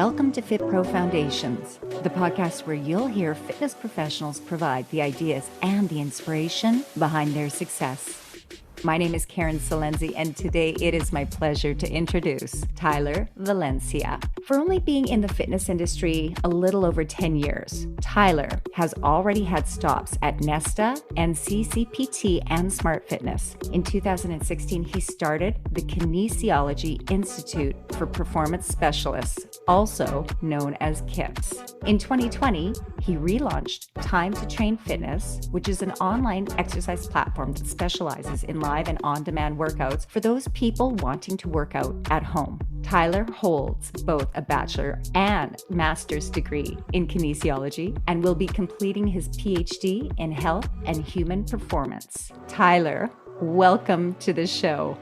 Welcome to Fitpro Foundations, the podcast where you'll hear fitness professionals provide the ideas and the inspiration behind their success. My name is Karen Salenzi, and today it is my pleasure to introduce Tyler Valencia. For only being in the fitness industry a little over 10 years, Tyler has already had stops at NESTA, NCCPT, and Smart Fitness. In 2016, he started the Kinesiology Institute for Performance Specialists, also known as Kips. In 2020, he relaunched Time to Train Fitness, which is an online exercise platform that specializes in live and on-demand workouts for those people wanting to work out at home. Tyler holds both a bachelor and master's degree in kinesiology and will be completing his PhD in health and human performance. Tyler, welcome to the show.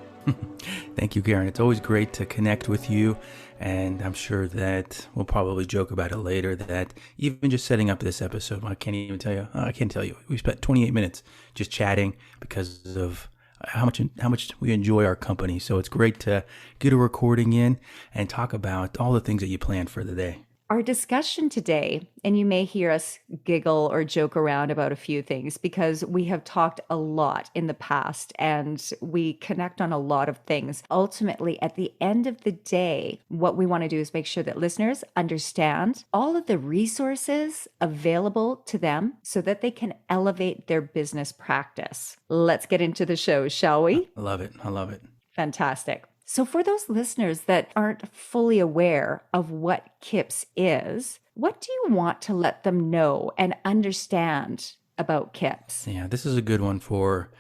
Thank you, Karen. It's always great to connect with you. And I'm sure that we'll probably joke about it later that even just setting up this episode, I can't even tell you. I can't tell you. We spent 28 minutes just chatting because of how much we enjoy our company. So it's great to get a recording in and talk about all the things that you planned for the day. Our discussion today, and you may hear us giggle or joke around about a few things because we have talked a lot in the past and we connect on a lot of things. Ultimately, at the end of the day, what we want to do is make sure that listeners understand all of the resources available to them so that they can elevate their business practice. Let's get into the show, shall we? I love it. I love it. Fantastic. So for those listeners that aren't fully aware of what Kips is, what do you want to let them know and understand about Kips? Yeah, this is a good one for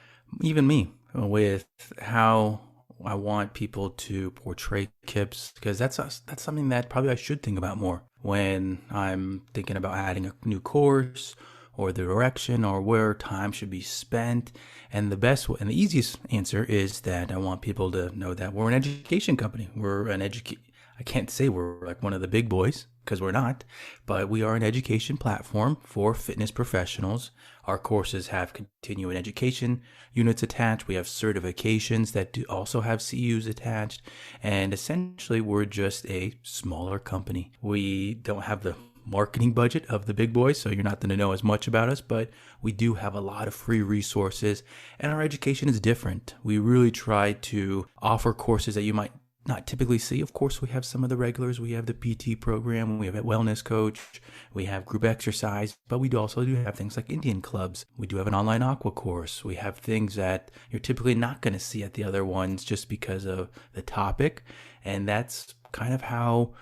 even me with how I want people to portray Kips, because that's something that probably I should think about more when I'm thinking about adding a new course or the direction or where time should be spent. And the best and the easiest answer is that I want people to know that we're an education company. I can't say we're like one of the big boys because we're not, but we are an education platform for fitness professionals. Our courses have continuing education units attached. We have certifications that do also have CUs attached. And essentially, we're just a smaller company. We don't have the marketing budget of the big boys, so you're not going to know as much about us, but we do have a lot of free resources, and our education is different. We really try to offer courses that you might not typically see. Of course, we have some of the regulars. We have the PT program, we have a wellness coach, we have group exercise, but we also do have things like Indian clubs. We do have an online aqua course. We have things that you're typically not going to see at the other ones just because of the topic, and that's kind of how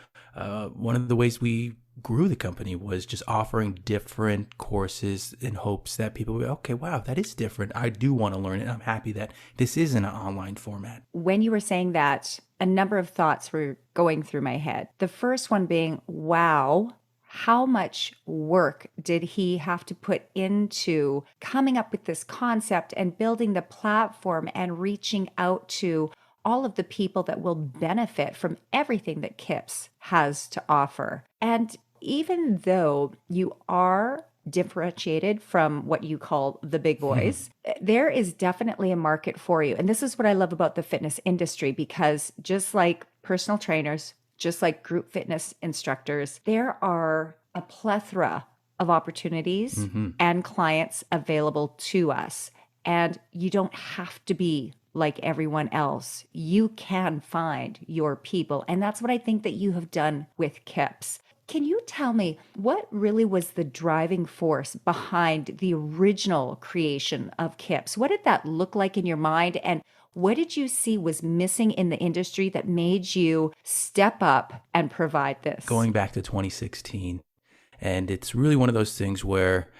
one of the ways we grew the company was just offering different courses in hopes that people would be, okay, wow, that is different. I do want to learn it. I'm happy that this is in an online format. When you were saying that, a number of thoughts were going through my head. The first one being, wow, how much work did he have to put into coming up with this concept and building the platform and reaching out to all of the people that will benefit from everything that Kips has to offer. And even though you are differentiated from what you call the big boys, there is definitely a market for you. And this is what I love about the fitness industry, because just like personal trainers, just like group fitness instructors, there are a plethora of opportunities and clients available to us. And you don't have to be like everyone else. You can find your people. And that's what I think that you have done with Kips. Can you tell me what really was the driving force behind the original creation of Kips? What did that look like in your mind? And what did you see was missing in the industry that made you step up and provide this? Going back to 2016, and it's really one of those things where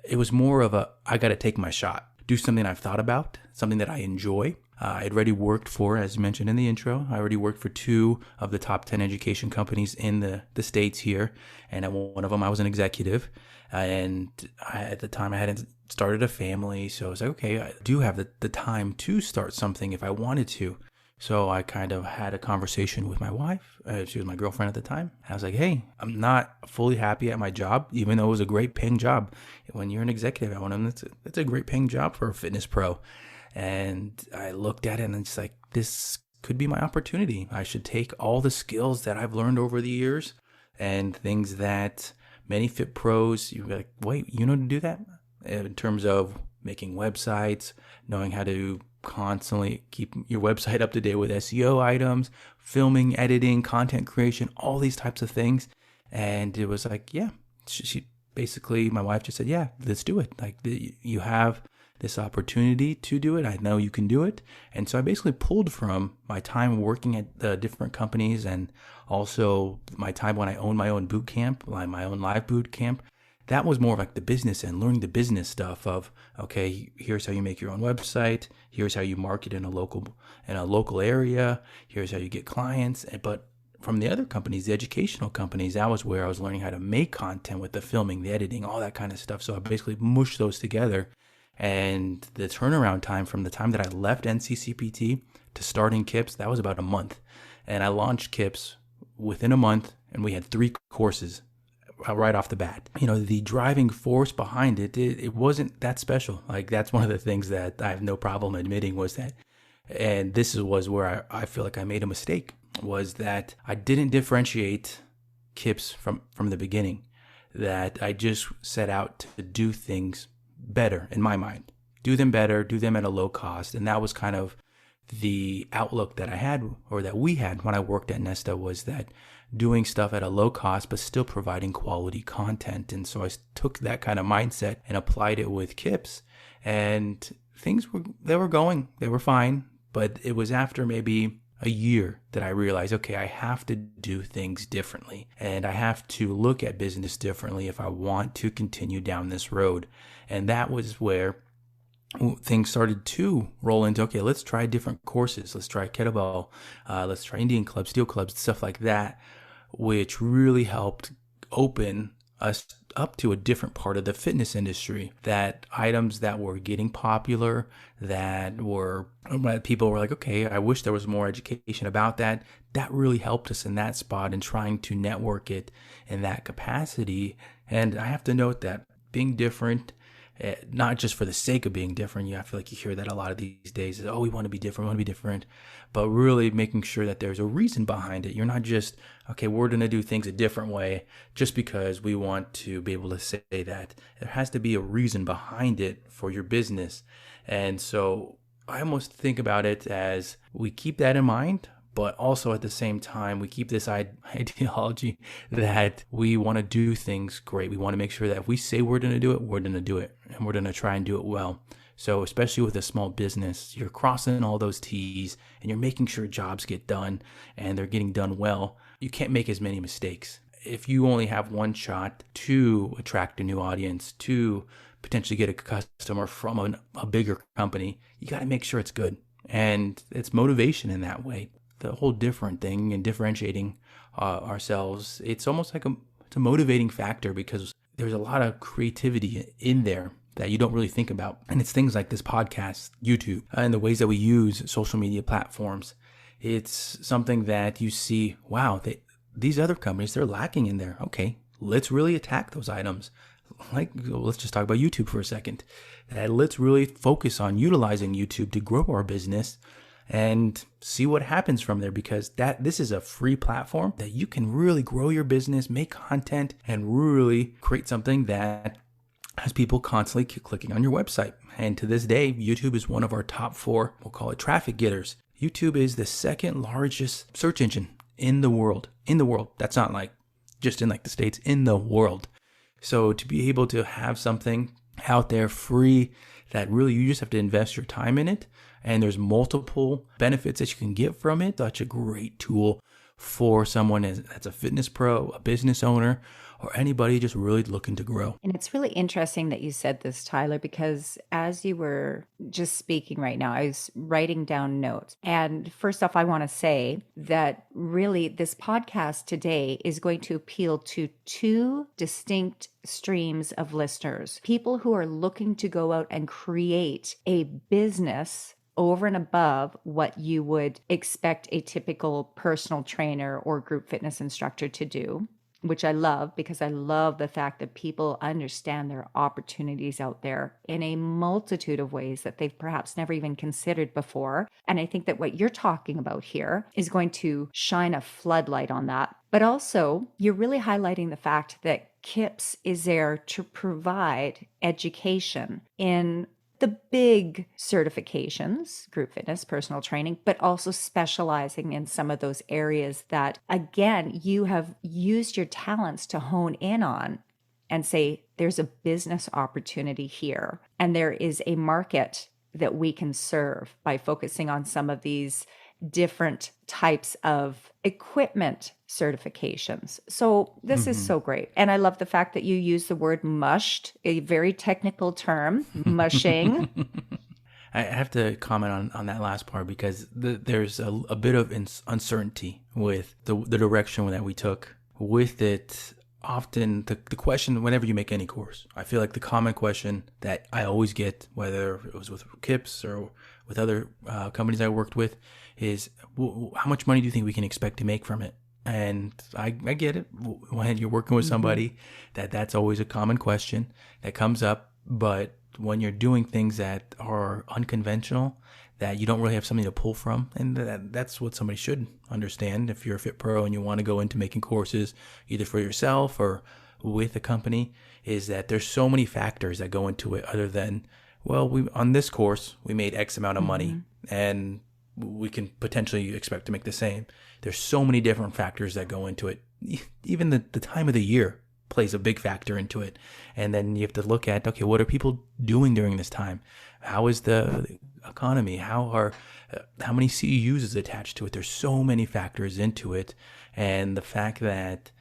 it was more of I got to take my shot, do something I've thought about, something that I enjoy. I had already worked for, as you mentioned in the intro, I already worked for 2 of the top 10 education companies in the States here. And at one of them, I was an executive. And at the time, I hadn't started a family. So I was like, okay, I do have the time to start something if I wanted to. So I kind of had a conversation with my wife. She was my girlfriend at the time. I was like, hey, I'm not fully happy at my job, even though it was a great paying job. When you're an executive at one of them, it's a great paying job for a fitness pro. And I looked at it and it's like, this could be my opportunity. I should take all the skills that I've learned over the years and things that many Fitpros, you're like, wait, you know how to do that? In terms of making websites, knowing how to constantly keep your website up to date with SEO items, filming, editing, content creation, all these types of things. And it was like, yeah, she basically, my wife just said, yeah, let's do it. Like, you have this opportunity to do it. I know you can do it. And so I basically pulled from my time working at the different companies, and also my time when I owned my own boot camp, like my own live boot camp. That was more of like the business and learning the business stuff of, okay, here's how you make your own website. Here's how you market in a local area. Here's how you get clients. But from the other companies, the educational companies, that was where I was learning how to make content with the filming, the editing, all that kind of stuff. So I basically mushed those together. And the turnaround time from the time that I left NCCPT to starting Kips, that was about a month. And I launched Kips within a month, and we had 3 courses right off the bat. The driving force behind it wasn't that special. Like, that's one of the things that I have no problem admitting was that, and this was where I feel like I made a mistake, was that I didn't differentiate Kips from the beginning, that I just set out to do things better in my mind, do them better, do them at a low cost. And that was kind of the outlook that I had, or that we had when I worked at NESTA, was that doing stuff at a low cost, but still providing quality content. And so I took that kind of mindset and applied it with Kips, and things they were fine. But it was after maybe a year that I realized, okay, I have to do things differently, and I have to look at business differently if I want to continue down this road. And that was where things started to roll into, okay, let's try different courses. Let's try kettlebell. Let's try Indian clubs, steel clubs, stuff like that, which really helped open us up to a different part of the fitness industry. That items that were getting popular, that people were like, okay, I wish there was more education about that. That really helped us in that spot in trying to network it in that capacity. And I have to note that being different, not just for the sake of being different. I feel like you hear that a lot of these days, is, oh, we want to be different, but really making sure that there's a reason behind it. You're not just, okay, we're going to do things a different way just because we want to be able to say that. There has to be a reason behind it for your business. And so I almost think about it as, we keep that in mind, but also at the same time, we keep this ideology that we want to do things great. We want to make sure that if we say we're going to do it, we're going to do it, and we're going to try and do it well. So especially with a small business, you're crossing all those T's, and you're making sure jobs get done and they're getting done well. You can't make as many mistakes. If you only have one shot to attract a new audience, to potentially get a customer from a bigger company, you got to make sure it's good. And it's motivation in that way. The whole different thing and differentiating ourselves, it's almost like it's a motivating factor, because there's a lot of creativity in there that you don't really think about. And it's things like this podcast, YouTube, and the ways that we use social media platforms. It's something that you see, wow, these other companies, they're lacking in there. Okay, let's really attack those items. Like, let's just talk about YouTube for a second. Let's really focus on utilizing YouTube to grow our business and see what happens from there, because this is a free platform that you can really grow your business, make content, and really create something that has people constantly clicking on your website. And to this day, YouTube is one of our top 4, we'll call it, traffic getters. YouTube is the second largest search engine in the world. That's not like just in like the States, in the world. So to be able to have something out there free that really you just have to invest your time in it, and there's multiple benefits that you can get from it, such a great tool for someone that's a fitness pro, a business owner, or anybody just really looking to grow. And it's really interesting that you said this, Tyler, because as you were just speaking right now, I was writing down notes. And first off, I want to say that really this podcast today is going to appeal to 2 distinct streams of listeners. People who are looking to go out and create a business over and above what you would expect a typical personal trainer or group fitness instructor to do. which I love because I love the fact that people understand there are opportunities out there in a multitude of ways that they've perhaps never even considered before. And I think that what you're talking about here is going to shine a floodlight on that. But also, you're really highlighting the fact that Kips is there to provide education in the big certifications, group fitness, personal training, but also specializing in some of those areas that, again, you have used your talents to hone in on and say, there's a business opportunity here. And there is a market that we can serve by focusing on some of these different types of equipment certifications. So this is so great. And I love the fact that you use the word mushed, a very technical term, mushing. I have to comment on that last part because there's a bit of uncertainty with the direction that we took. With it, often the question, whenever you make any course, I feel like the common question that I always get, whether it was with Kips or with other companies I worked with, is how much money do you think we can expect to make from it? And I get it. When you're working with somebody, that's always a common question that comes up. But when you're doing things that are unconventional, that you don't really have something to pull from, and that's what somebody should understand. If you're a Fitpro and you want to go into making courses, either for yourself or with a company, is that there's so many factors that go into it other than, well, on this course, we made X amount of money, and we can potentially expect to make the same. There's so many different factors that go into it. Even the time of the year plays a big factor into it. And then you have to look at, okay, what are people doing during this time? How is the economy? How many CEUs is attached to it? There's so many factors into it. And the fact that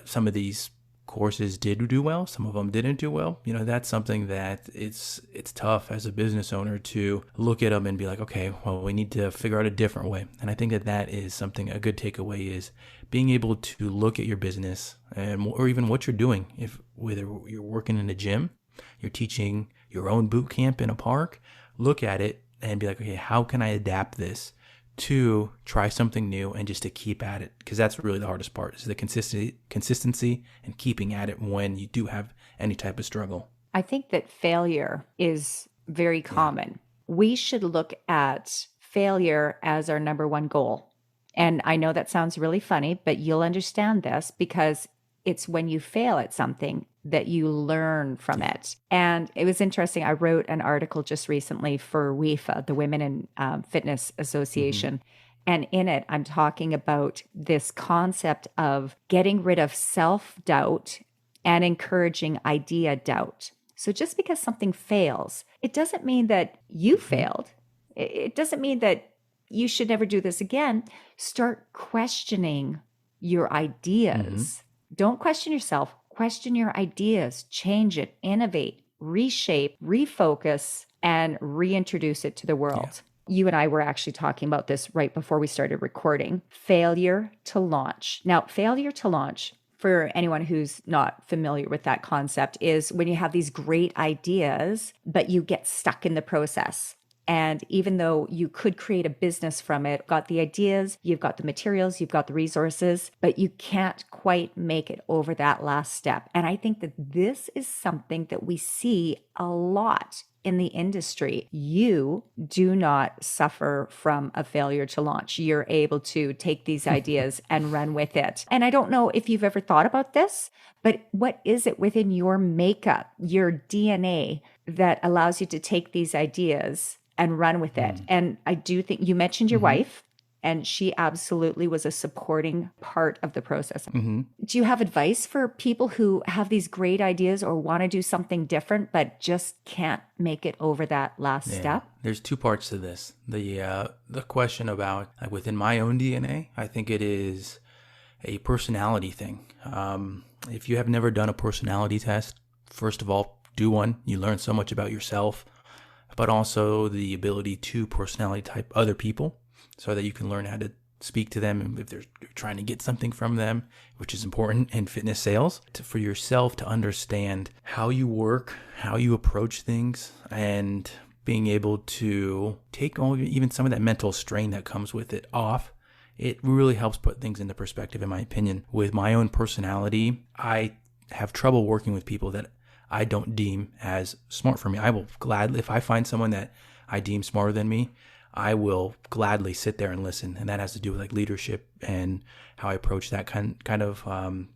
some of these courses did do well, some of them didn't do well, that's something that it's tough as a business owner to look at them and be like, okay, well, we need to figure out a different way. And I think that is something, a good takeaway is being able to look at your business or even what you're doing. Whether you're working in a gym, you're teaching your own boot camp in a park, look at it and be like, okay, how can I adapt this to try something new and just to keep at it? Because that's really the hardest part, is the consistency and keeping at it when you do have any type of struggle. I think that failure is very common. We should look at failure as our number one goal. And I know that sounds really funny, but you'll understand this because it's when you fail at something that you learn from it. And it was interesting. I wrote an article just recently for WIFA, the Women in Fitness Association. And in it, I'm talking about this concept of getting rid of self-doubt and encouraging idea doubt. So just because something fails, it doesn't mean that you failed. It doesn't mean that you should never do this again. Start questioning your ideas. Don't question yourself. Question your ideas, change it, innovate, reshape, refocus, and reintroduce it to the world. You and I were actually talking about this right before we started recording. Failure to launch. Now, failure to launch, for anyone who's not familiar with that concept, is when you have these great ideas, but you get stuck in the process. And even though you could create a business from it, got the ideas, you've got the materials, you've got the resources, but you can't quite make it over that last step. And I think that this is something that we see a lot in the industry. You do not suffer from a failure to launch. You're able to take these ideas and run with it. And I don't know if you've ever thought about this, but what is it within your makeup, your DNA, that allows you to take these ideas and run with it? And I do think you mentioned your wife, and she absolutely was a supporting part of the process. Do you have advice for people who have these great ideas or want to do something different, but just can't make it over that last step? There's two parts to this. The question about, like, within my own DNA, I think it is a personality thing. If you have never done a personality test, first of all, do one. You learn so much about yourself, but also the ability to personality type other people so that you can learn how to speak to them if they're trying to get something from them, which is important in fitness sales, for yourself to understand how you work, how you approach things, and being able to take even some of that mental strain that comes with it off it really helps put things into perspective, in my opinion. With my own personality, I have trouble working with people that I don't deem as smart for me. I will gladly, if I find someone that I deem smarter than me, I will gladly sit there and listen. And that has to do with like leadership and how I approach that kind of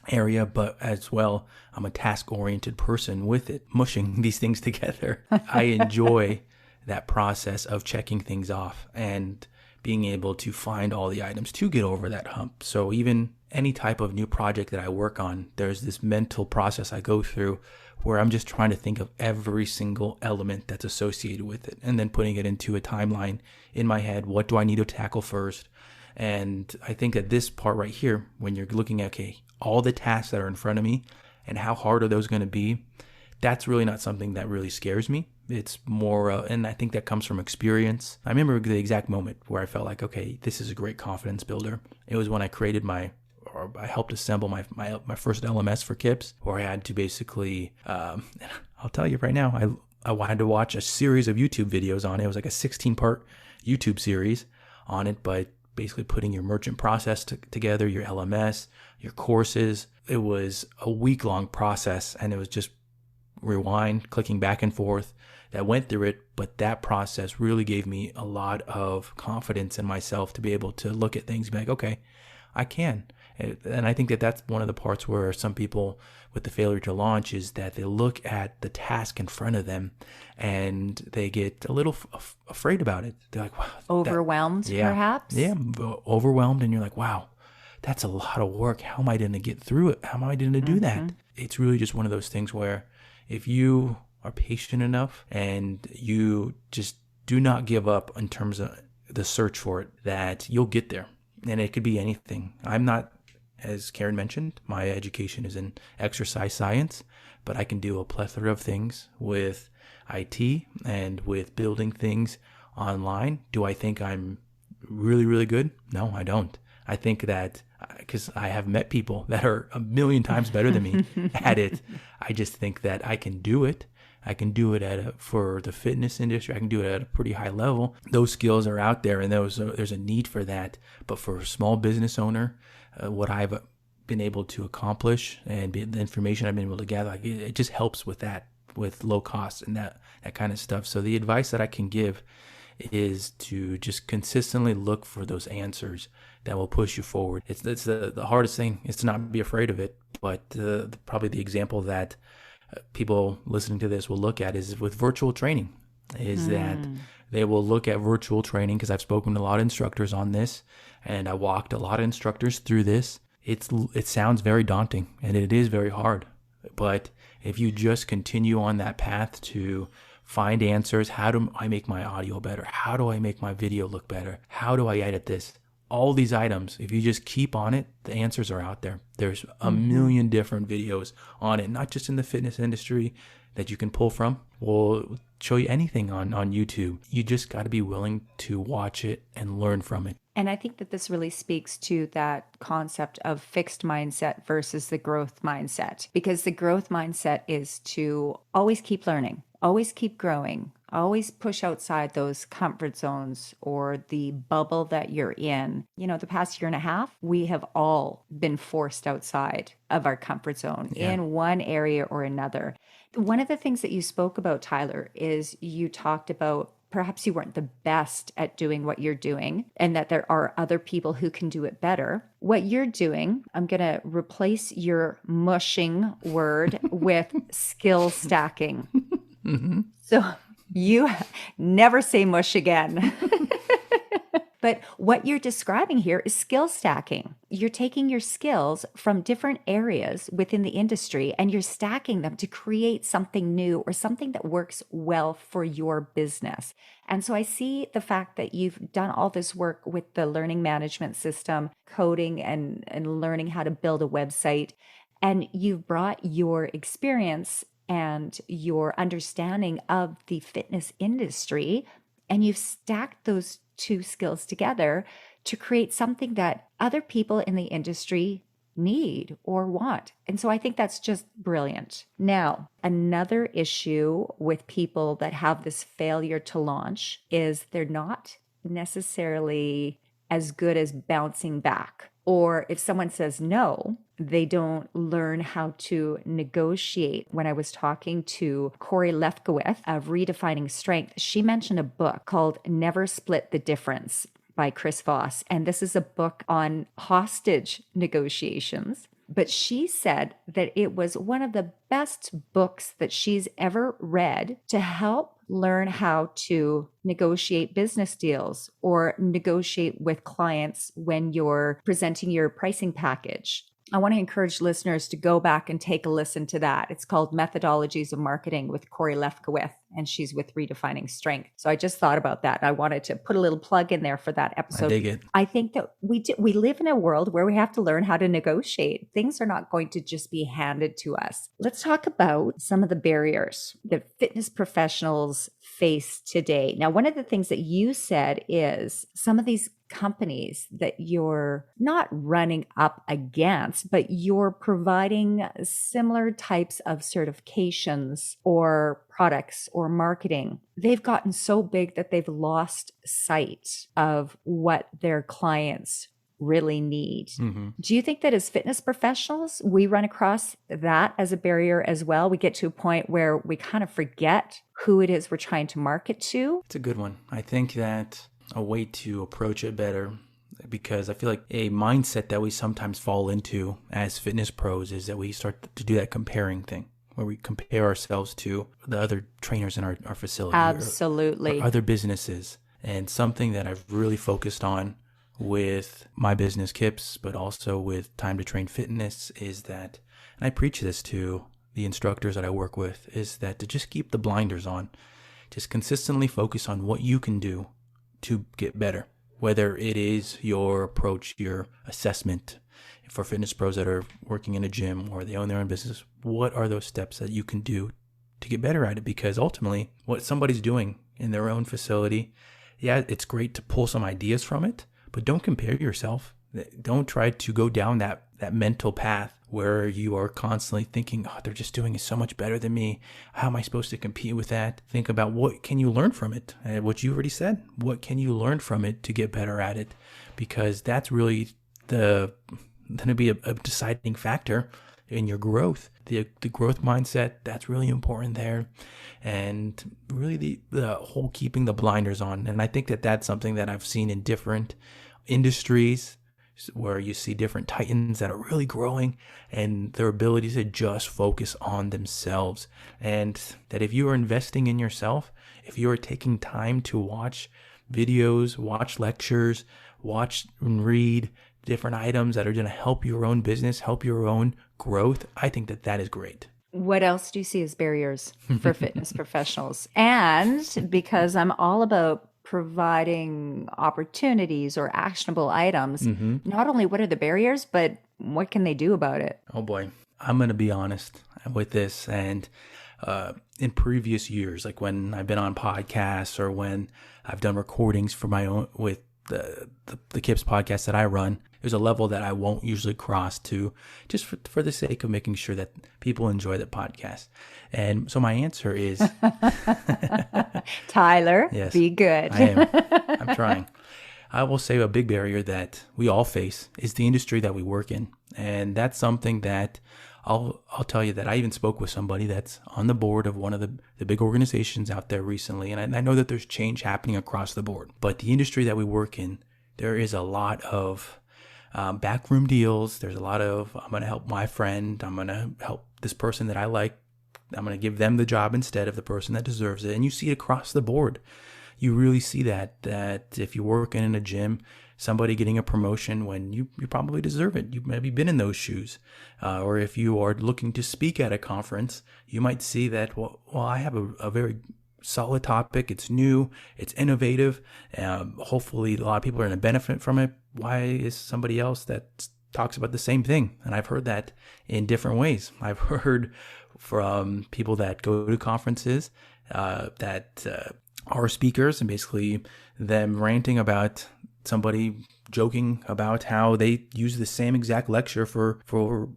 area. But as well, I'm a task-oriented person with it, mushing these things together. I enjoy that process of checking things off and being able to find all the items to get over that hump. So even any type of new project that I work on, there's this mental process I go through where I'm just trying to think of every single element that's associated with it and then putting it into a timeline in my head. What do I need to tackle first? And I think that this part right here, when you're looking at, okay, all the tasks that are in front of me and how hard are those going to be, that's really not something that really scares me. It's more, and I think that comes from experience. I remember the exact moment where I felt like, okay, this is a great confidence builder. It was when I created I helped assemble my first LMS for Kips, where I had to basically, I'll tell you right now, I had to watch a series of YouTube videos on it. It was like a 16-part YouTube series on it, but basically putting your merchant process together, your LMS, your courses. It was a week-long process, and it was just rewind, clicking back and forth that went through it. But that process really gave me a lot of confidence in myself to be able to look at things and be like, okay, I can. And I think that that's one of the parts where some people with the failure to launch is that they look at the task in front of them and they get a little afraid about it. They're like, wow. Overwhelmed, perhaps? Yeah, overwhelmed. And you're like, wow, that's a lot of work. How am I going to get through it? How am I going to do that? It's really just one of those things where if you are patient enough and you just do not give up in terms of the search for it, that you'll get there. And it could be anything. I'm not, as Karen mentioned, my education is in exercise science, but I can do a plethora of things with IT and with building things online. Do I think I'm really, really good? No, I don't. I think that because I have met people that are a million times better than me at it, I just think that I can do it. I can do it for the fitness industry. I can do it at a pretty high level. Those skills are out there, and there's a need for that. But for a small business owner, what I've been able to accomplish and the information I've been able to gather, it just helps with that, with low cost and that kind of stuff. So the advice that I can give is to just consistently look for those answers that will push you forward. It's the hardest thing is to not be afraid of it. But probably the example that people listening to this will look at is with virtual training, is that they will look at virtual training, because I've spoken to a lot of instructors on this and I walked a lot of instructors through this. It sounds very daunting and it is very hard. But if you just continue on that path to find answers, how do I make my audio better? How do I make my video look better? How do I edit this? All these items, if you just keep on it, the answers are out there. There's a million different videos on it, not just in the fitness industry that you can pull from. We'll show you anything on YouTube. You just got to be willing to watch it and learn from it. And I think that this really speaks to that concept of fixed mindset versus the growth mindset, because the growth mindset is to always keep learning, always keep growing, always push outside those comfort zones or the bubble that you're in. You know, the past year and a half, we have all been forced outside of our comfort zone in one area or another. One of the things that you spoke about, Tyler, is you talked about perhaps you weren't the best at doing what you're doing and that there are other people who can do it better. What you're doing, I'm going to replace your mushing word with skill stacking. So you never say mush again. But what you're describing here is skill stacking. You're taking your skills from different areas within the industry and you're stacking them to create something new or something that works well for your business. And so I see the fact that you've done all this work with the learning management system, coding and learning how to build a website, and you've brought your experience and your understanding of the fitness industry, and you've stacked those two skills together to create something that other people in the industry need or want. And so I think that's just brilliant. Now, another issue with people that have this failure to launch is they're not necessarily as good as bouncing back. Or if someone says no, they don't learn how to negotiate. When I was talking to Corey Lefkowith of Redefining Strength, she mentioned a book called Never Split the Difference by Chris Voss. And this is a book on hostage negotiations. But she said that it was one of the best books that she's ever read to help learn how to negotiate business deals or negotiate with clients when you're presenting your pricing package. I want to encourage listeners to go back and take a listen to that. It's called Methodologies of Marketing with Corey Lefkowith, and she's with Redefining Strength. So I just thought about that. I wanted to put a little plug in there for that episode. I dig it. I think that we live in a world where we have to learn how to negotiate. Things are not going to just be handed to us. Let's talk about some of the barriers that fitness professionals face today. Now, one of the things that you said is some of these companies that you're not running up against, but you're providing similar types of certifications or products or marketing. They've gotten so big that they've lost sight of what their clients really need. Do you think that as fitness professionals, we run across that as a barrier as well? We get to a point where we kind of forget who it is we're trying to market to? It's a good one. I think that a way to approach it better, because I feel like a mindset that we sometimes fall into as fitness pros is that we start to do that comparing thing where we compare ourselves to the other trainers in our facility. Absolutely. Or other businesses. And something that I've really focused on with my business Kips, but also with Time to Train Fitness is that, and I preach this to the instructors that I work with, is that to just keep the blinders on. Just consistently focus on what you can do to get better, whether it is your approach, your assessment for fitness pros that are working in a gym or they own their own business. What are those steps that you can do to get better at it? Because ultimately, what somebody's doing in their own facility, yeah, it's great to pull some ideas from it, but don't compare yourself. Don't try to go down that mental path where you are constantly thinking, oh, they're just doing it so much better than me. How am I supposed to compete with that? Think about what can you learn from it? What you already said. What can you learn from it to get better at it? Because that's really going to be a deciding factor in your growth. The growth mindset, that's really important there. And really the whole keeping the blinders on. And I think that that's something that I've seen in different industries where you see different titans that are really growing and their ability to just focus on themselves. And that if you are investing in yourself, if you are taking time to watch videos, watch lectures, watch and read different items that are going to help your own business, help your own growth, I think that that is great. What else do you see as barriers for fitness professionals? And because I'm all about providing opportunities or actionable items, not only what are the barriers, but what can they do about it? Oh boy, I'm going to be honest with this. And in previous years, like when I've been on podcasts or when I've done recordings for my own with the Kips podcast that I run, there's a level that I won't usually cross to just for the sake of making sure that people enjoy the podcast. And so my answer is Tyler, yes, be good. I am. I'm trying. I will say a big barrier that we all face is the industry that we work in. And that's something that I'll tell you that I even spoke with somebody that's on the board of one of the big organizations out there recently. And I know that there's change happening across the board. But the industry that we work in, there is a lot of backroom deals. There's a lot of, I'm going to help my friend. I'm going to help this person that I like. I'm going to give them the job instead of the person that deserves it. And you see it across the board. You really see that if you're working in a gym, somebody getting a promotion when you probably deserve it. You've maybe been in those shoes. Or if you are looking to speak at a conference, you might see that, well I have a very solid topic. It's new. It's innovative. Hopefully a lot of people are going to benefit from it. Why is somebody else that talks about the same thing? And I've heard that in different ways. I've heard from people that go to conferences that are speakers and basically them ranting about somebody joking about how they use the same exact lecture for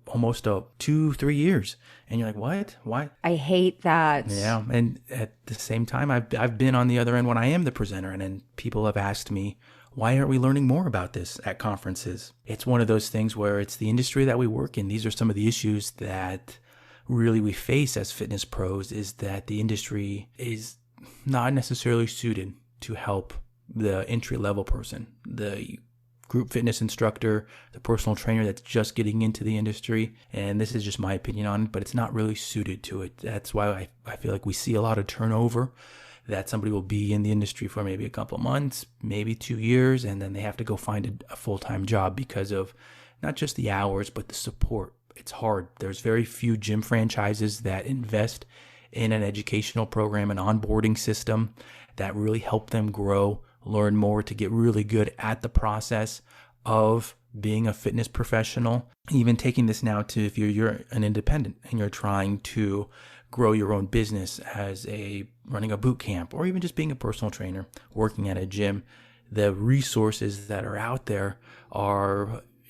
almost 2-3 years. And you're like, what? Why? I hate that. Yeah. And at the same time, I've been on the other end when I am the presenter, and then people have asked me, why aren't we learning more about this at conferences? It's one of those things where it's the industry that we work in. These are some of the issues that really we face as fitness pros, is that the industry is not necessarily suited to help the entry-level person, the group fitness instructor, the personal trainer that's just getting into the industry. And this is just my opinion on it, but it's not really suited to it. That's why I feel like we see a lot of turnover, that somebody will be in the industry for maybe a couple of months, maybe 2 years, and then they have to go find a full-time job because of not just the hours, but the support. It's hard. There's very few gym franchises that invest in an educational program, an onboarding system that really help them grow, learn more, to get really good at the process of being a fitness professional. Even taking this now to if you're an independent and you're trying to grow your own business as running a boot camp, or even just being a personal trainer, working at a gym, the resources that are out there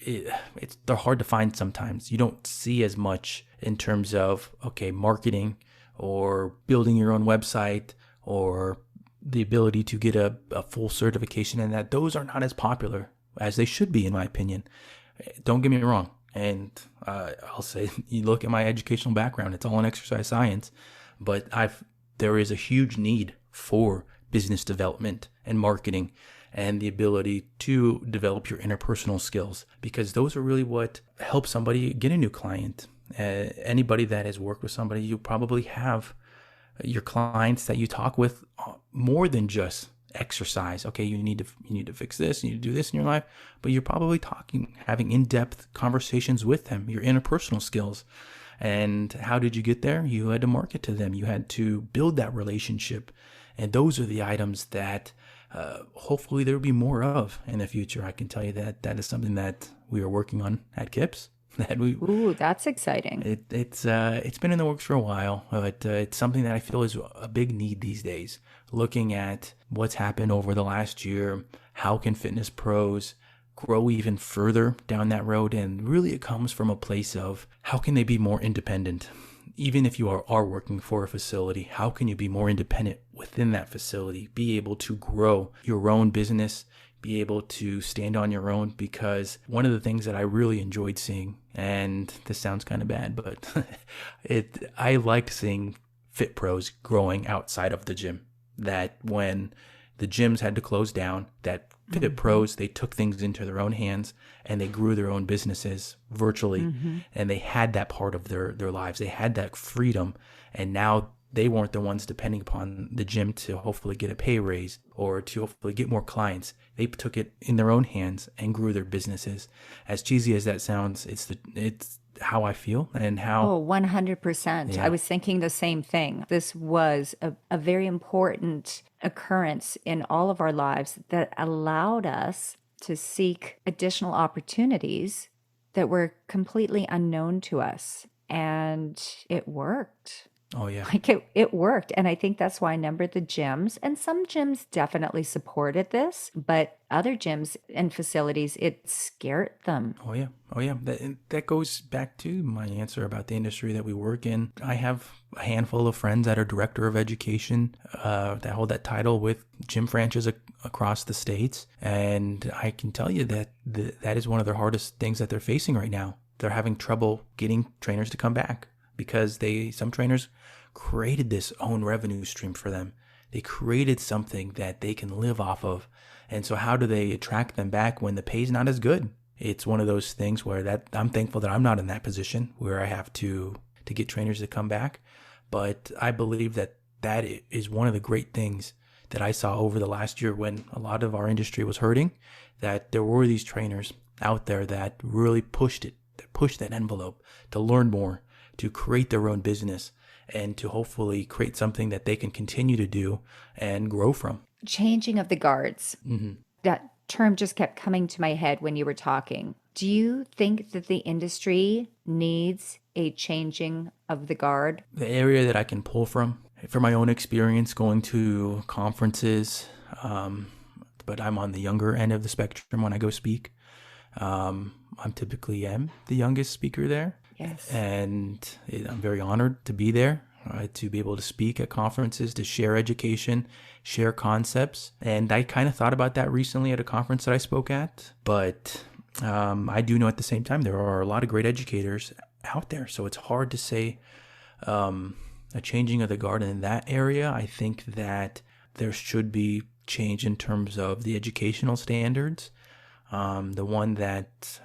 they're hard to find sometimes. You don't see as much in terms of, marketing or building your own website or the ability to get a full certification, and that those are not as popular as they should be, in my opinion. Don't get me wrong. And I'll say, you look at my educational background, it's all in exercise science, but there is a huge need for business development and marketing and the ability to develop your interpersonal skills, because those are really what help somebody get a new client. Anybody that has worked with somebody, you probably have your clients that you talk with more than just exercise. Okay, you need to fix this, you need to do this in your life, but you're probably having in-depth conversations with them, your interpersonal skills. And how did you get there? You had to market to them. You had to build that relationship. And those are the items that hopefully there will be more of in the future. I can tell you that is something that we are working on at Kips. Ooh, that's exciting. It's been in the works for a while, but it's something that I feel is a big need these days. Looking at what's happened over the last year, how can fitness pros grow even further down that road? And really it comes from a place of how can they be more independent? Even if you are working for a facility, how can you be more independent within that facility? Be able to grow your own business, be able to stand on your own. Because one of the things that I really enjoyed seeing, and this sounds kind of bad, but I liked seeing Fitpros growing outside of the gym. That when the gyms had to close down, that Fitpros, they took things into their own hands and they grew their own businesses virtually. And they had that part of their lives. They had that freedom. And now they weren't the ones depending upon the gym to hopefully get a pay raise or to hopefully get more clients. They took it in their own hands and grew their businesses. As cheesy as that sounds, it's how I feel and how. Oh, 100%. Yeah. I was thinking the same thing. This was a very important occurrence in all of our lives that allowed us to seek additional opportunities that were completely unknown to us. And it worked. Oh, yeah. Like it worked. And I think that's why a number of the gyms, and some gyms definitely supported this, but other gyms and facilities, it scared them. Oh, yeah. Oh, yeah. That goes back to my answer about the industry that we work in. I have a handful of friends that are director of education that hold that title with gym franchises across the states. And I can tell you that that is one of the hardest things that they're facing right now. They're having trouble getting trainers to come back because some trainers created this own revenue stream for them. They created something that they can live off of. And so how do they attract them back when the pay's not as good? It's one of those things where I'm thankful that I'm not in that position where I have to get trainers to come back. But I believe that is one of the great things that I saw over the last year when a lot of our industry was hurting, that there were these trainers out there that really pushed that envelope to learn more, to create their own business, and to hopefully create something that they can continue to do and grow from. Changing of the guards. That term just kept coming to my head when you were talking. Do you think that the industry needs a changing of the guard? The area that I can pull from my own experience going to conferences, but I'm on the younger end of the spectrum when I go speak. I'm typically the youngest speaker there. Yes. And I'm very honored to be there. to be able to speak at conferences, to share education, share concepts. And I kind of thought about that recently at a conference that I spoke at. But I do know at the same time there are a lot of great educators out there. So it's hard to say a changing of the guard in that area. I think that there should be change in terms of the educational standards. The one that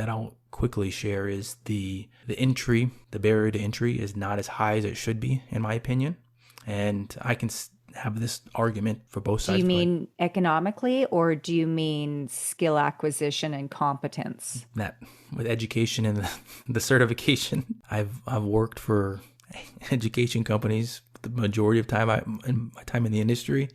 I'll quickly share is the barrier to entry is not as high as it should be, in my opinion. And I can have this argument for both sides. Do you mean economically, or do you mean skill acquisition and competence? That with education and the certification, I've worked for education companies the majority of my time in the industry,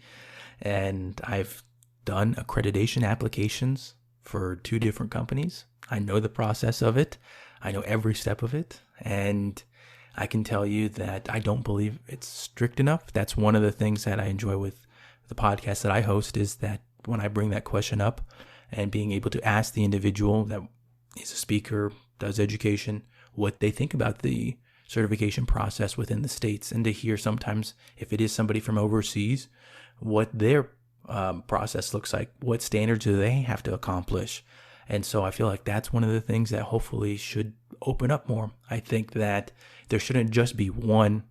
and I've done accreditation applications for 2 different companies. I know the process of it. I know every step of it. And I can tell you that I don't believe it's strict enough. That's one of the things that I enjoy with the podcast that I host, is that when I bring that question up and being able to ask the individual that is a speaker, does education, what they think about the certification process within the states, and to hear sometimes if it is somebody from overseas, what their process looks like, what standards do they have to accomplish. And so I feel like that's one of the things that hopefully should open up more. I think that there shouldn't just be one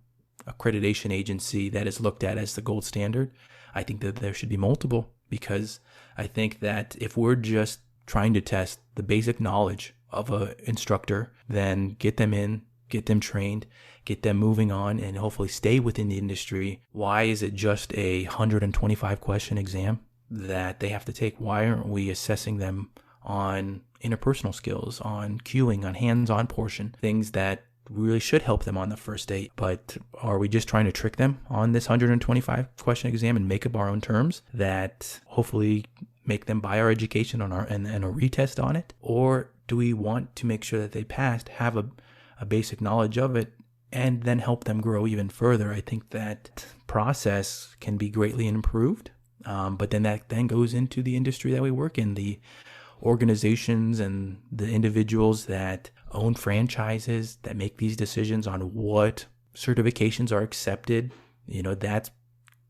accreditation agency that is looked at as the gold standard. I think that there should be multiple, because I think that if we're just trying to test the basic knowledge of an instructor, then get them in, get them trained, get them moving on, and hopefully stay within the industry. Why is it just a 125 question exam that they have to take? Why aren't we assessing them on interpersonal skills, on cueing, on hands-on portion, things that really should help them on the first date? But are we just trying to trick them on this 125 question exam and make up our own terms that hopefully make them buy our education on and a retest on it? Or do we want to make sure that they passed, have a basic knowledge of it, and then help them grow even further? I think that process can be greatly improved. But then that then goes into the industry that we work in, the organizations and the individuals that own franchises that make these decisions on what certifications are accepted.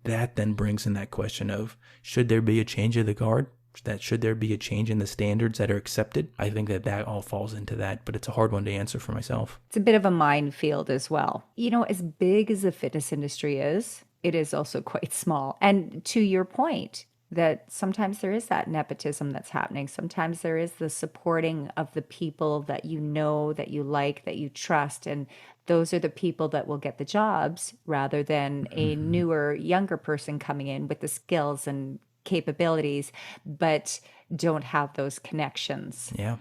That then brings in that question of, should there be a change of the guard? Should there be a change in the standards that are accepted? I think that all falls into that, but it's a hard one to answer for myself. It's a bit of a minefield as well. As big as the fitness industry is, it is also quite small. And to your point, that sometimes there is that nepotism that's happening. Sometimes there is the supporting of the people that you know, that you like, that you trust. And those are the people that will get the jobs, rather than a newer, younger person coming in with the skills and capabilities, but don't have those connections. Yeah.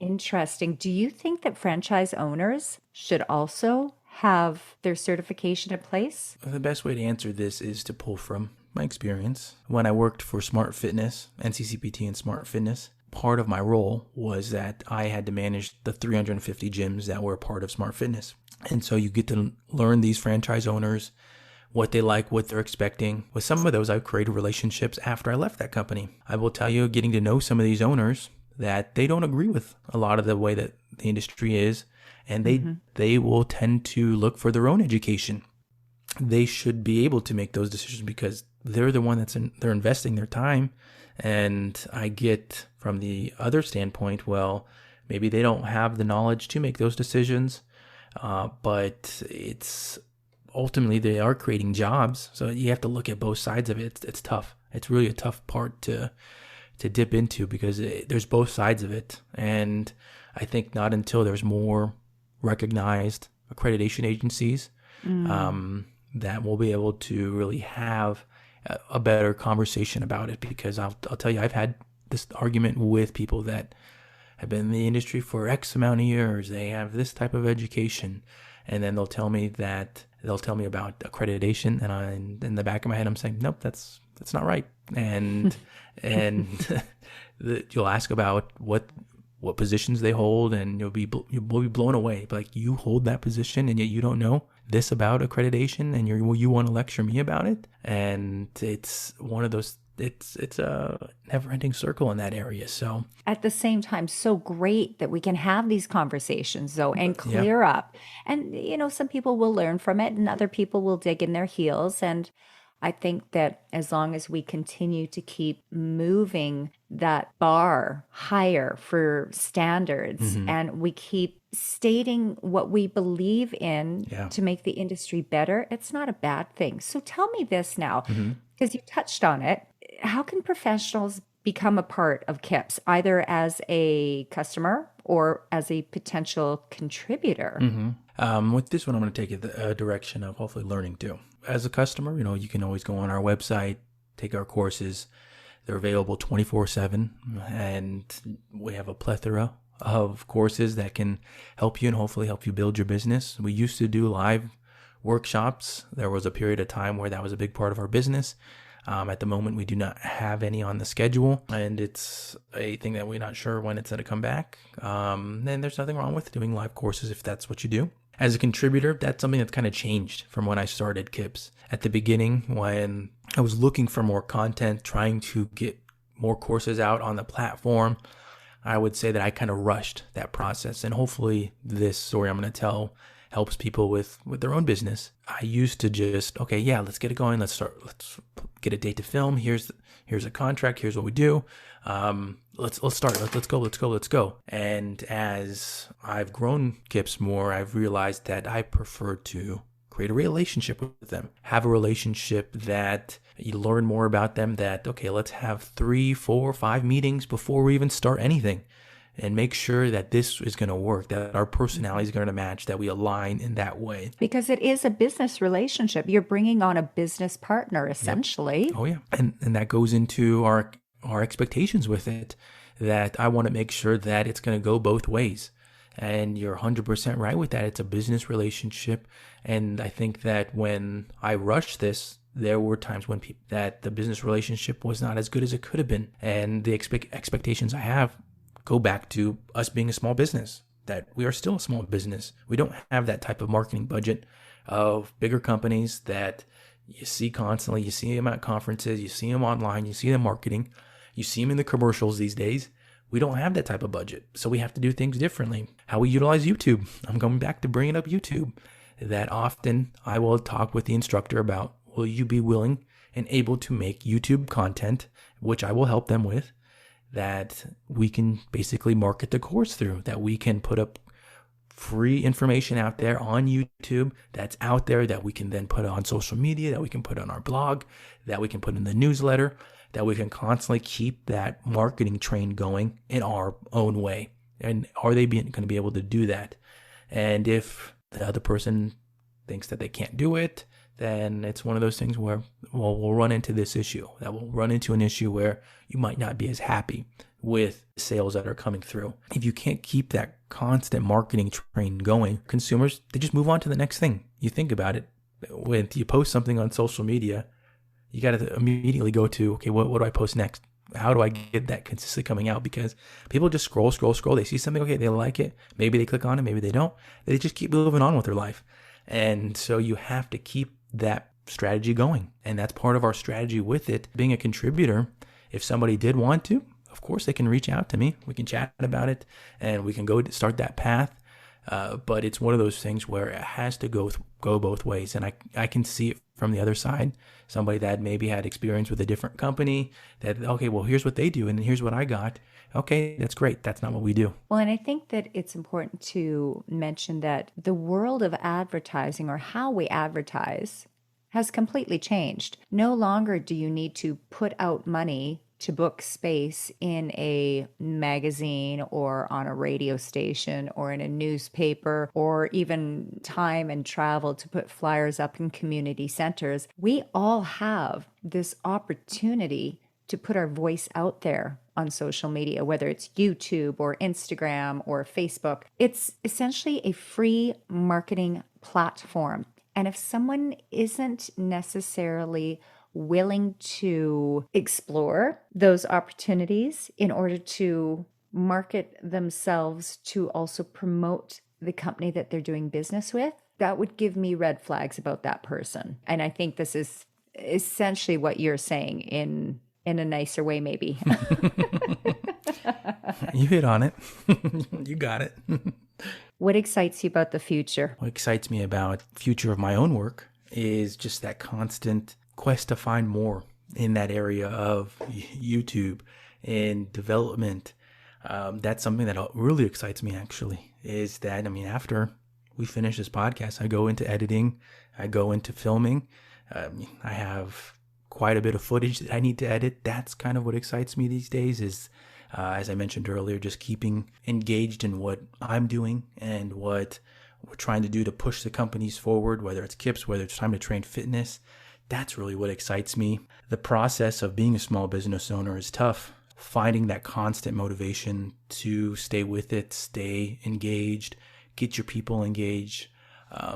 Interesting. Do you think that franchise owners should also have their certification in place? The best way to answer this is to pull from my experience. When I worked for Smart Fitness, NCCPT and Smart Fitness, part of my role was that I had to manage the 350 gyms that were part of Smart Fitness. And so you get to learn these franchise owners, what they like, what they're expecting. With some of those, I've created relationships after I left that company. I will tell you, getting to know some of these owners, that they don't agree with a lot of the way that the industry is, and they will tend to look for their own education. They should be able to make those decisions because they're the one they're investing their time. And I get from the other standpoint, well, maybe they don't have the knowledge to make those decisions, but it's ultimately they are creating jobs. So you have to look at both sides of it. It's tough. It's really a tough part to dip into, because there's both sides of it. And I think not until there's more recognized accreditation agencies that we'll be able to really have a better conversation about it. Because I'll tell you, I've had this argument with people that have been in the industry for X amount of years. They have this type of education, and then they'll tell me about accreditation, and in the back of my head, I'm saying, nope, that's not right. And you'll ask about what positions they hold, and you'll be blown away. Like, you hold that position, and yet you don't know this about accreditation, and you want to lecture me about it. And it's one of those it's a never-ending circle in that area. So At the same time, so great that we can have these conversations though and yeah. clear up. And, some people will learn from it and other people will dig in their heels. And I think that as long as we continue to keep moving that bar higher for standards Hmm. and we keep stating what we believe in Yeah. to make the industry better, it's not a bad thing. So tell me this now, Hmm. because you touched on it. How can professionals become a part of Kips, either as a customer or as a potential contributor? Hmm. With this one, I'm going to take it the direction of hopefully learning too. As a customer, you can always go on our website, take our courses. They're available 24/7, and we have a plethora of courses that can help you and hopefully help you build your business. We used to do live workshops. There was a period of time where that was a big part of our business. At the moment, we do not have any on the schedule, and it's a thing that we're not sure when it's going to come back. And there's nothing wrong with doing live courses if that's what you do. As a contributor, that's something that's kind of changed from when I started Kips. At the beginning, when I was looking for more content, trying to get more courses out on the platform, I would say that I kind of rushed that process. And hopefully this story I'm going to tell helps people with their own business. I used to just, okay, yeah, let's get it going. Let's get a date to film. Here's a contract. Here's what we do. Let's start. Let's go. And as I've grown Kips more, I've realized that I prefer to create a relationship with them, have a relationship that you learn more about them, that, okay, let's have 3, 4, 5 meetings before we even start anything and make sure that this is going to work, that our personality is going to match, that we align in that way. Because it is a business relationship. You're bringing on a business partner, Yep. essentially. Oh yeah. And that goes into our expectations with it, that I want to make sure that it's going to go both ways. And you're 100% right with that. It's a business relationship. And I think that when I rushed this, there were times when that the business relationship was not as good as it could have been. And the expectations I have go back to us being a small business, that we are still a small business. We don't have that type of marketing budget of bigger companies that you see constantly. You see them at conferences, you see them online, you see them marketing, you see them in the commercials these days. We don't have that type of budget. So we have to do things differently. How we utilize YouTube. I'm going back to bringing up YouTube. That often I will talk with the instructor about, will you be willing and able to make YouTube content, which I will help them with, that we can basically market the course through, that we can put up free information out there on YouTube that's out there, that we can then put on social media, that we can put on our blog, that we can put in the newsletter, that we can constantly keep that marketing train going in our own way. And are they going to be able to do that? And if the other person thinks that they can't do it, then it's one of those things where we'll run into this issue. That will run into an issue where you might not be as happy with sales that are coming through. If you can't keep that constant marketing train going, consumers, they just move on to the next thing. You think about it. When you post something on social media, you got to immediately go to, okay, what do I post next? How do I get that consistently coming out? Because people just scroll. They see something, okay, they like it. Maybe they click on it, maybe they don't. They just keep moving on with their life. And so you have to keep that strategy going. And that's part of our strategy with it. Being a contributor, if somebody did want to, of course they can reach out to me. We can chat about it and we can go to start that path. But it's one of those things where it has to go both ways. And I can see it from the other side. Somebody that maybe had experience with a different company that, okay, well, here's what they do and here's what I got. Okay, that's great. That's not what we do. Well, and I think that it's important to mention that the world of advertising, or how we advertise, has completely changed. No longer do you need to put out money to book space in a magazine or on a radio station or in a newspaper, or even time and travel to put flyers up in community centers. We all have this opportunity to put our voice out there on social media, whether it's YouTube or Instagram or Facebook. It's essentially a free marketing platform. And if someone isn't necessarily willing to explore those opportunities in order to market themselves to also promote the company that they're doing business with, that would give me red flags about that person. And I think this is essentially what you're saying in in a nicer way, maybe. You hit on it. You got it. What excites you about the future? What excites me about future of my own work is just that constant quest to find more in that area of YouTube and development. That's something that really excites me, actually, is that, after we finish this podcast, I go into editing, I go into filming. I have quite a bit of footage that I need to edit. That's kind of what excites me these days is, as I mentioned earlier, just keeping engaged in what I'm doing and what we're trying to do to push the companies forward, whether it's Kips, whether it's Time to Train Fitness. That's really what excites me. The process of being a small business owner is tough. Finding that constant motivation to stay with it, stay engaged, get your people engaged.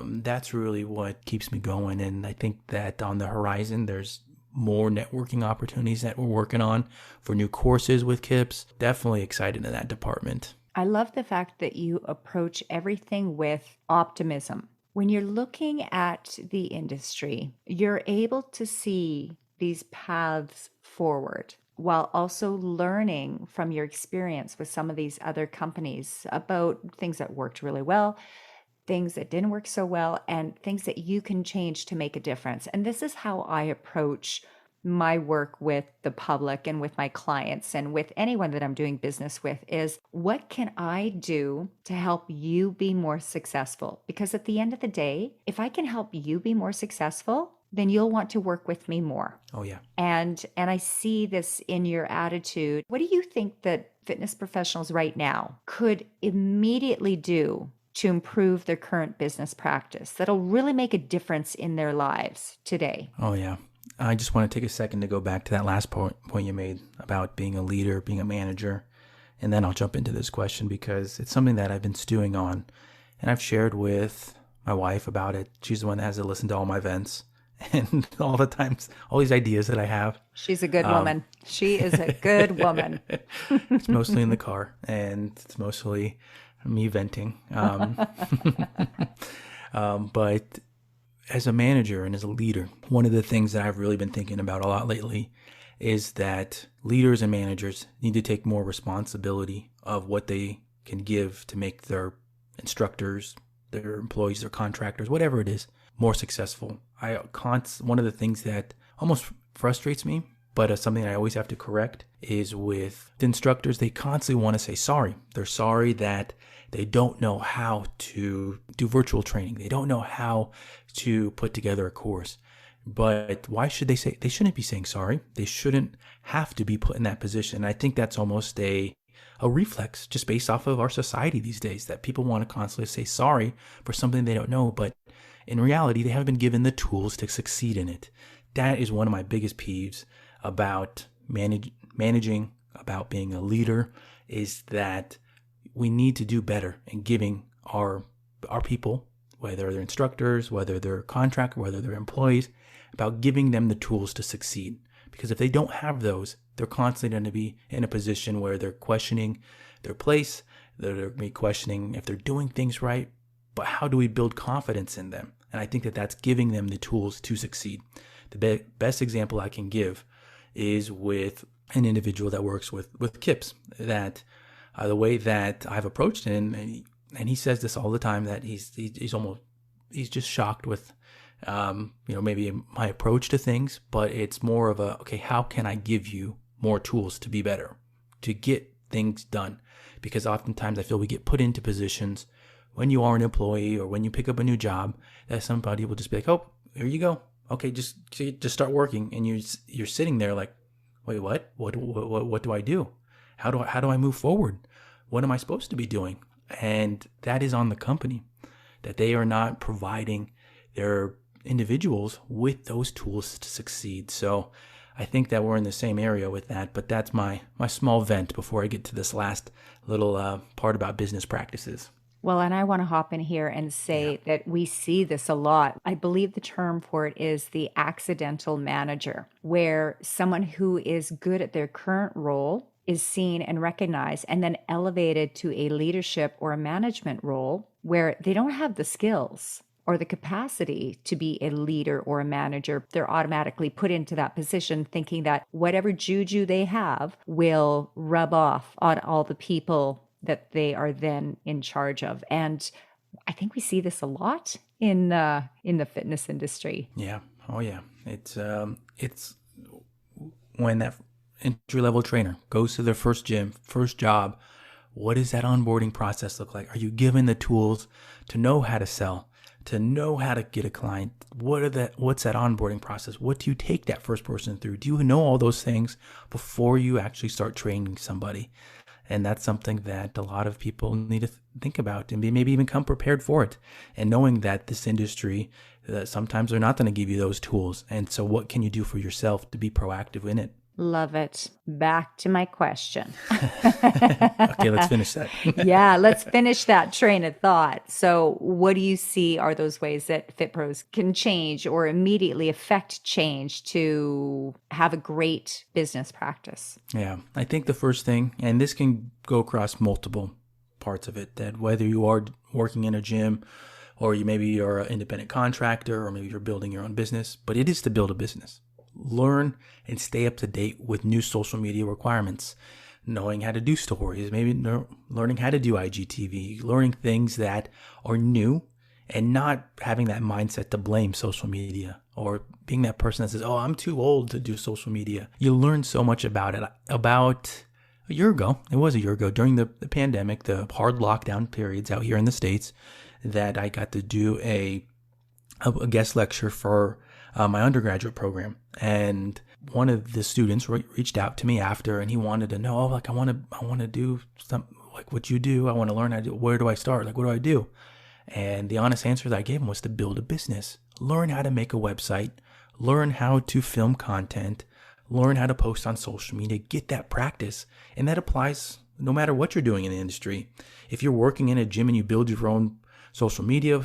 That's really what keeps me going. And I think that on the horizon, there's more networking opportunities that we're working on for new courses with Kips. Definitely excited in that department. I love the fact that you approach everything with optimism. When you're looking at the industry, you're able to see these paths forward while also learning from your experience with some of these other companies about things that worked really well, things that didn't work so well, and things that you can change to make a difference. And this is how I approach my work with the public and with my clients and with anyone that I'm doing business with is what can I do to help you be more successful? Because at the end of the day, if I can help you be more successful, then you'll want to work with me more. Oh, yeah. And I see this in your attitude. What do you think that fitness professionals right now could immediately do to improve their current business practice that'll really make a difference in their lives today? Oh, yeah. I just want to take a second to go back to that last point you made about being a leader, being a manager. And then I'll jump into this question because it's something that I've been stewing on. And I've shared with my wife about it. She's the one that has to listen to all my vents and all the times, all these ideas that I have. She's a good woman. She is a good woman. It's mostly in the car and it's mostly me venting. But as a manager and as a leader, one of the things that I've really been thinking about a lot lately is that leaders and managers need to take more responsibility of what they can give to make their instructors, their employees, their contractors, whatever it is, more successful. One of the things that almost frustrates me, but something I always have to correct, is with the instructors, they constantly want to say sorry. They're sorry that they don't know how to do virtual training. They don't know how to put together a course. But why should they say? They shouldn't be saying sorry. They shouldn't have to be put in that position. I think that's almost a reflex just based off of our society these days, that people want to constantly say sorry for something they don't know. But in reality, they haven't been given the tools to succeed in it. That is one of my biggest peeves about managing, about being a leader, is that we need to do better in giving our people, whether they're instructors, whether they're contractors, whether they're employees, about giving them the tools to succeed. Because if they don't have those, they're constantly going to be in a position where they're questioning their place, they're going to be questioning if they're doing things right, but how do we build confidence in them? And I think that that's giving them the tools to succeed. The best example I can give is with an individual that works with Kips, that the way that I've approached him, and he says this all the time, that he's just shocked with, maybe my approach to things, but it's more of okay, how can I give you more tools to be better, to get things done? Because oftentimes I feel we get put into positions when you are an employee or when you pick up a new job that somebody will just be like, oh, here you go. Okay, just start working. And you're sitting there like, wait, what? What do I do? How do I move forward? What am I supposed to be doing? And that is on the company, that they are not providing their individuals with those tools to succeed. So I think that we're in the same area with that, but that's my small vent before I get to this last little part about business practices. Well, and I want to hop in here and say that we see this a lot. I believe the term for it is the accidental manager, where someone who is good at their current role is seen and recognized and then elevated to a leadership or a management role where they don't have the skills. or the capacity to be a leader or a manager. They're automatically put into that position thinking that whatever juju they have will rub off on all the people that they are then in charge of. And I think we see this a lot in the fitness industry. Yeah. Oh yeah. It's when that entry level trainer goes to their first gym, first job. What does that onboarding process look like? Are you given the tools to know how to sell, to know how to get a client? What's that onboarding process? What do you take that first person through? Do you know all those things before you actually start training somebody? And that's something that a lot of people need to think about and maybe even come prepared for it. And knowing that this industry, sometimes they're not going to give you those tools. And so what can you do for yourself to be proactive in it? Love it. Back to my question. Okay, let's finish that. Yeah, let's finish that train of thought. So what do you see are those ways that Fitpros can change or immediately affect change to have a great business practice? Yeah, I think the first thing, and this can go across multiple parts of it, that whether you are working in a gym or you're an independent contractor or maybe you're building your own business, but it is to build a business. Learn and stay up to date with new social media requirements, knowing how to do stories, maybe learning how to do IGTV, learning things that are new and not having that mindset to blame social media or being that person that says, oh, I'm too old to do social media. You learn so much about it. About a year ago, during the pandemic, the hard lockdown periods out here in the States, that I got to do a guest lecture for my undergraduate program. And one of the students reached out to me after, and he wanted to know, I want to do something like what you do. I want to learn how to do, where do I start? Like, what do I do? And the honest answer that I gave him was to build a business, learn how to make a website, learn how to film content, learn how to post on social media, get that practice. And that applies no matter what you're doing in the industry. If you're working in a gym and you build your own social media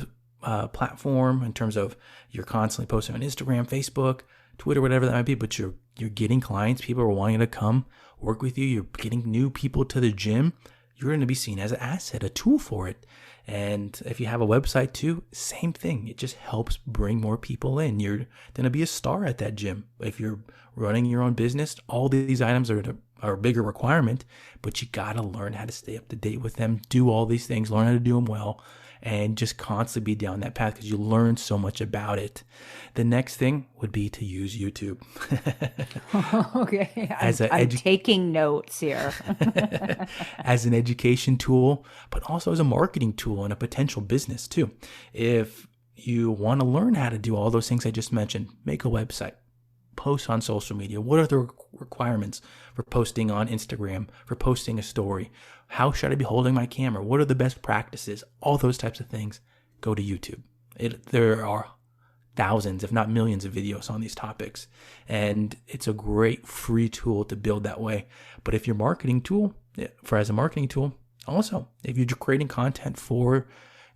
platform in terms of you're constantly posting on Instagram, Facebook, Twitter, whatever that might be, but you're getting clients, people are wanting to come work with you, you're getting new people to the gym, you're going to be seen as an asset, a tool for it. And if you have a website too, same thing. It just helps bring more people in. You're going to be a star at that gym. If you're running your own business, all these items are a bigger requirement, but you got to learn how to stay up to date with them, do all these things, learn how to do them well, and just constantly be down that path because you learn so much about it. The next thing would be to use YouTube. Okay, I'm taking notes here. As an education tool, but also as a marketing tool and a potential business too. If you want to learn how to do all those things I just mentioned, make a website, post on social media. What are the requirements for posting on Instagram, for posting a story? How should I be holding my camera? What are the best practices? All those types of things. Go to YouTube. There are thousands, if not millions of videos on these topics. And it's a great free tool to build that way. But if your marketing tool, as a marketing tool, also, if you're creating content for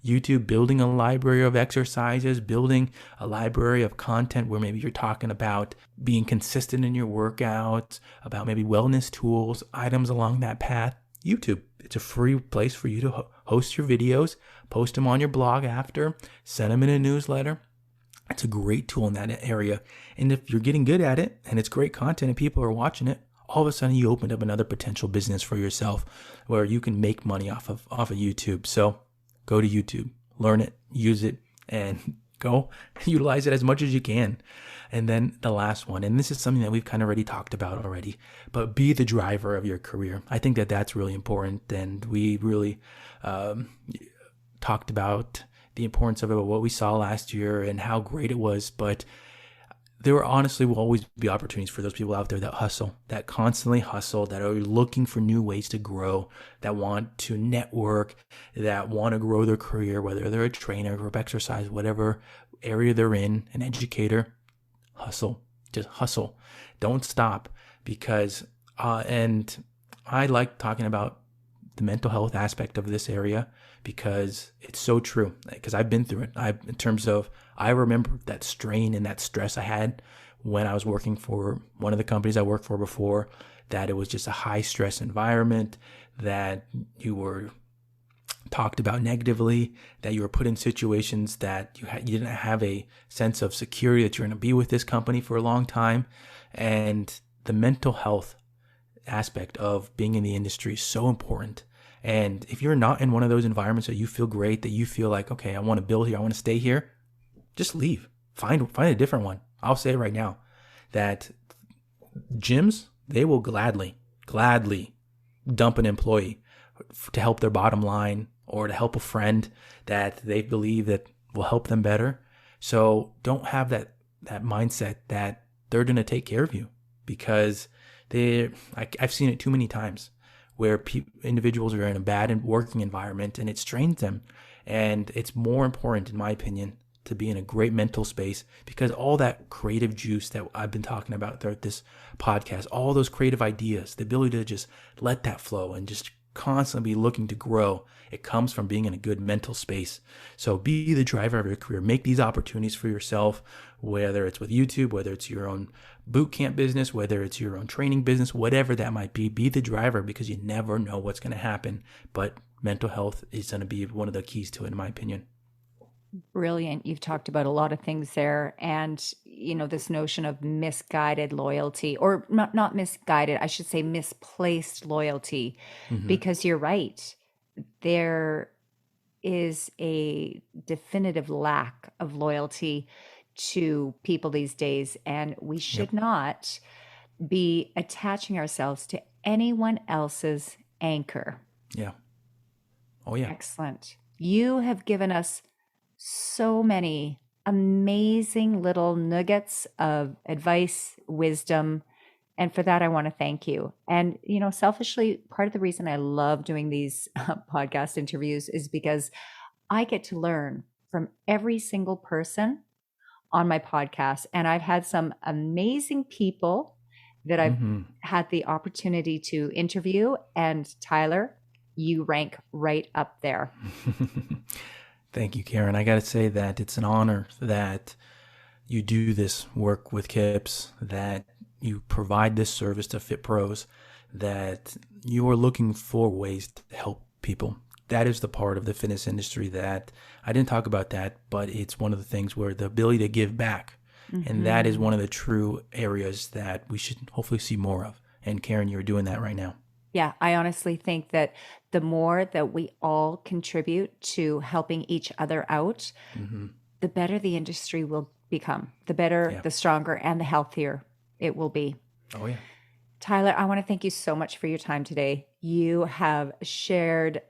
YouTube, building a library of exercises, building a library of content where maybe you're talking about being consistent in your workouts, about maybe wellness tools, items along that path, YouTube. It's a free place for you to host your videos, post them on your blog after, send them in a newsletter. It's a great tool in that area. And if you're getting good at it and it's great content and people are watching it, all of a sudden you opened up another potential business for yourself where you can make money off of YouTube. So go to YouTube, learn it, use it, and go utilize it as much as you can. And then the last one, and this is something that we've kind of already talked about already, but be the driver of your career. I think that that's really important. And we really talked about the importance of it, what we saw last year and how great it was. But there honestly will always be opportunities for those people out there that hustle, that constantly hustle, that are looking for new ways to grow, that want to network, that want to grow their career, whether they're a trainer, group exercise, whatever area they're in, an educator. Hustle, just hustle. Don't stop because, and I like talking about the mental health aspect of this area because it's so true. Because I've been through it. I remember that strain and that stress I had when I was working for one of the companies I worked for before, that it was just a high stress environment, that you were talked about negatively, that you were put in situations that you didn't have a sense of security that you're going to be with this company for a long time. And the mental health aspect of being in the industry is so important. And if you're not in one of those environments that you feel great, that you feel like, okay, I want to build here, I want to stay here, just leave. Find a different one. I'll say it right now that gyms, they will gladly dump an employee to help their bottom line or to help a friend that they believe that will help them better. So don't have that mindset that they're going to take care of you, because I've seen it too many times where individuals are in a bad working environment and it strains them. And it's more important, in my opinion, to be in a great mental space, because all that creative juice that I've been talking about throughout this podcast, all those creative ideas, the ability to just let that flow and just constantly be looking to grow, it comes from being in a good mental space. So be the driver of your career. Make these opportunities for yourself, whether it's with YouTube, whether it's your own boot camp business, whether it's your own training business, whatever that might be. Be the driver, because you never know what's going to happen. But mental health is going to be one of the keys to it, in my opinion. Brilliant. You've talked about a lot of things there. And, this notion of misguided loyalty, or not misguided, I should say misplaced loyalty, because you're right. There is a definitive lack of loyalty to people these days. And we should not be attaching ourselves to anyone else's anchor. Yeah. Oh, yeah. Excellent. You have given us so many amazing little nuggets of advice, wisdom. And for that, I want to thank you. And, selfishly, part of the reason I love doing these podcast interviews is because I get to learn from every single person on my podcast. And I've had some amazing people that I've had the opportunity to interview. And Tyler, you rank right up there. Thank you, Karen. I got to say that it's an honor that you do this work with Kips, that you provide this service to Fitpros, that you are looking for ways to help people. That is the part of the fitness industry that I didn't talk about that, but it's one of the things where the ability to give back. And that is one of the true areas that we should hopefully see more of. And Karen, you're doing that right now. Yeah, I honestly think that the more that we all contribute to helping each other out, the better the industry will become, the better, the stronger, and the healthier it will be. Oh, yeah. Tyler, I want to thank you so much for your time today. You have shared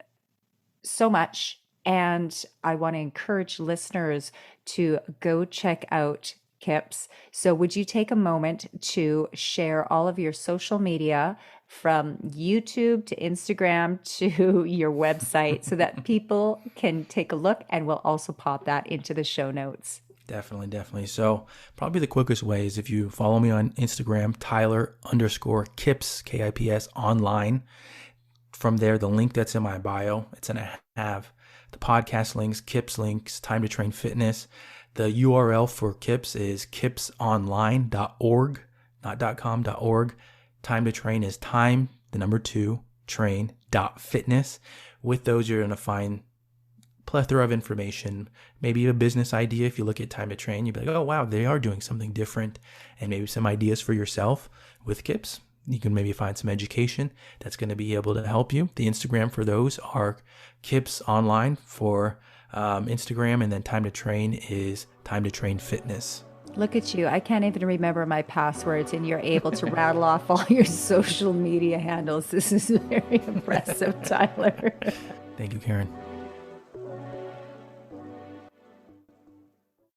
so much, and I want to encourage listeners to go check out Kips. So would you take a moment to share all of your social media, from YouTube to Instagram to your website, so that people can take a look, and we'll also pop that into the show notes? Definitely. So probably the quickest way is if you follow me on Instagram, Tyler_Kips, Kips online. From there, the link that's in my bio, it's going to have the podcast links, Kips links, Time to Train Fitness. The URL for Kips is kipsonline.org, not .com.org. Time to Train is time, 2, train.fitness. With those, you're going to find plethora of information, maybe a business idea. If you look at Time to Train, you'll be like, oh, wow, they are doing something different, and maybe some ideas for yourself with Kips. You can maybe find some education that's going to be able to help you. The Instagram for those are Kips Online for Instagram, and then Time to Train is Time to Train Fitness. Look at you. I can't even remember my passwords, and you're able to rattle off all your social media handles. This is very impressive, Tyler. Thank you, Karen.